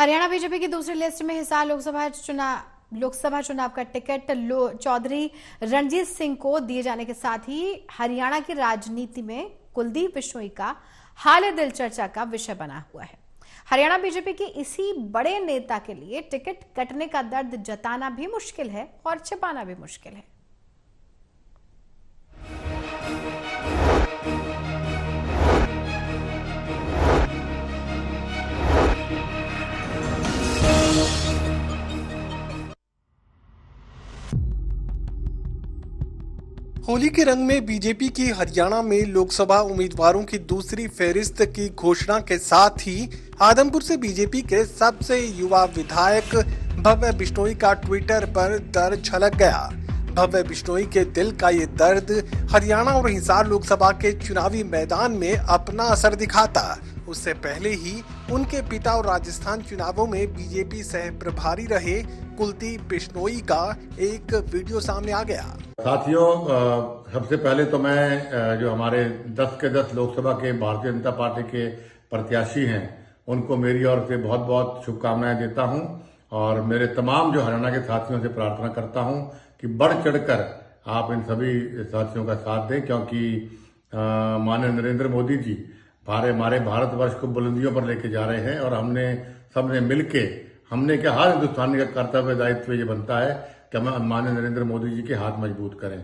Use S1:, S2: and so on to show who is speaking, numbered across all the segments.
S1: Haryana BJP की दूसरी list में हिसार लोकसभा चुनाव का टिकट चौधरी रणजीत सिंह को दिए जाने के साथ ही हरियाणा की राजनीति में कुलदीप बिश्नोई का हाल दिल चर्चा का विषय बना हुआ है। हरियाणा बीजेपी के इसी बड़े नेता के लिए टिकट कटने का दर्द जताना भी मुश्किल है और छिपाना भी मुश्किल है।
S2: होली के रंग में बीजेपी की हरियाणा में लोकसभा उम्मीदवारों की दूसरी फेहरिस्त की घोषणा के साथ ही आदमपुर से बीजेपी के सबसे युवा विधायक भव्य बिश्नोई का ट्विटर पर दर्द छलक गया। भव्य बिश्नोई के दिल का ये दर्द हरियाणा और हिसार लोकसभा के चुनावी मैदान में अपना असर दिखाता। उससे पहले ही उनके पिता और राजस्थान चुनावों में बीजेपी सह प्रभारी रहे कुलदीप बिश्नोई का एक वीडियो सामने आ गया।
S3: साथियों, सबसे पहले तो मैं जो हमारे 10 के 10 लोकसभा के भारतीय जनता पार्टी के प्रत्याशी हैं उनको मेरी ओर से बहुत बहुत शुभकामनाएं देता हूं और मेरे तमाम जो हरियाणा के साथियों से प्रार्थना करता हूं कि बढ़ चढ़कर आप इन सभी साथियों का साथ दें, क्योंकि माननीय नरेंद्र मोदी जी हमारे भारतवर्ष को बुलंदियों पर लेके जा रहे हैं और सबने मिलके हमने क्या हर हिंदुस्तानी का कर्तव्य दायित्व ये बनता है कि हम माननीय नरेंद्र मोदी जी के हाथ मजबूत करें।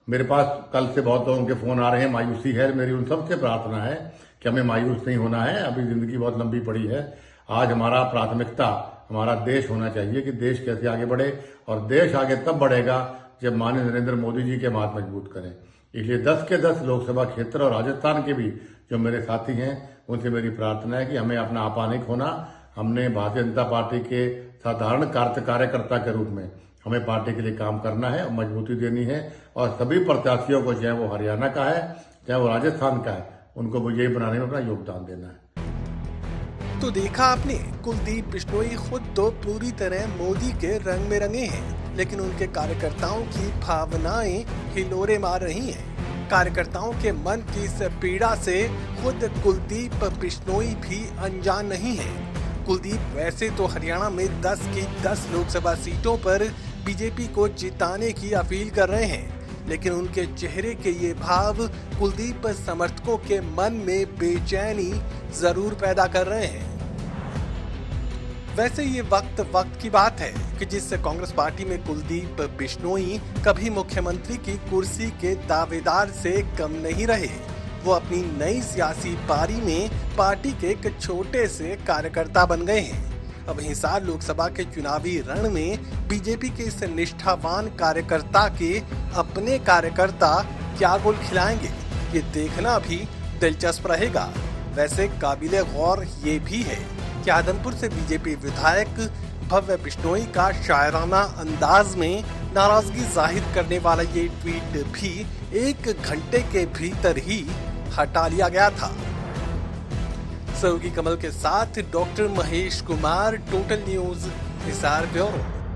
S3: मेरे पास कल से बहुत लोगों के फोन आ रहे हैं, मायूसी है। मेरी उन सबसे प्रार्थना है कि हमें मायूस नहीं होना है। अभी जिंदगी बहुत लंबी पड़ी है। आज हमारा प्राथमिकता हमारा देश होना चाहिए कि देश कैसे आगे बढ़े, और देश आगे तब बढ़ेगा जब माननीय नरेंद्र मोदी जी के हाथ मजबूत करें। इसलिए 10 के 10 लोकसभा क्षेत्र और राजस्थान के भी जो मेरे साथी हैं उनसे मेरी प्रार्थना है कि हमें अपना आपा नहीं खोना। हमने भारतीय जनता पार्टी के साधारण कार्यकर्ता के रूप में हमें पार्टी के लिए काम करना है और मजबूती देनी है, और सभी प्रत्याशियों को, चाहे वो हरियाणा का है चाहे वो राजस्थान का है, उनको विजयी बनाने में अपना योगदान देना है।
S2: तो देखा आपने, कुलदीप बिश्नोई खुद तो पूरी तरह मोदी के रंग में रंगे हैं, लेकिन उनके कार्यकर्ताओं की भावनाएं हिलोरे मार रही हैं। कार्यकर्ताओं के मन की इस पीड़ा से खुद कुलदीप बिश्नोई भी अनजान नहीं है। कुलदीप वैसे तो हरियाणा में 10 की 10 लोकसभा सीटों पर बीजेपी को जिताने की अपील कर रहे हैं, लेकिन उनके चेहरे के ये भाव कुलदीप समर्थकों के मन में बेचैनी जरूर पैदा कर रहे हैं। वैसे ये वक्त की बात है कि जिस कांग्रेस पार्टी में कुलदीप बिश्नोई कभी मुख्यमंत्री की कुर्सी के दावेदार से कम नहीं रहे, वो अपनी नई सियासी पारी में पार्टी के एक छोटे से कार्यकर्ता बन गए हैं। अब हिसार लोकसभा के चुनावी रण में बीजेपी के इस निष्ठावान कार्यकर्ता के अपने कार्यकर्ता क्या गोल खिलाएंगे, ये देखना भी दिलचस्प रहेगा। वैसे काबिले गौर ये भी है कि आदमपुर से बीजेपी विधायक भव्य बिश्नोई का शायराना अंदाज में नाराजगी जाहिर करने वाला ये ट्वीट भी 1 घंटे के भीतर ही हटा लिया गया था। सहयोगी कमल के साथ doctor Mahesh Kumar, total news Hisar bureau.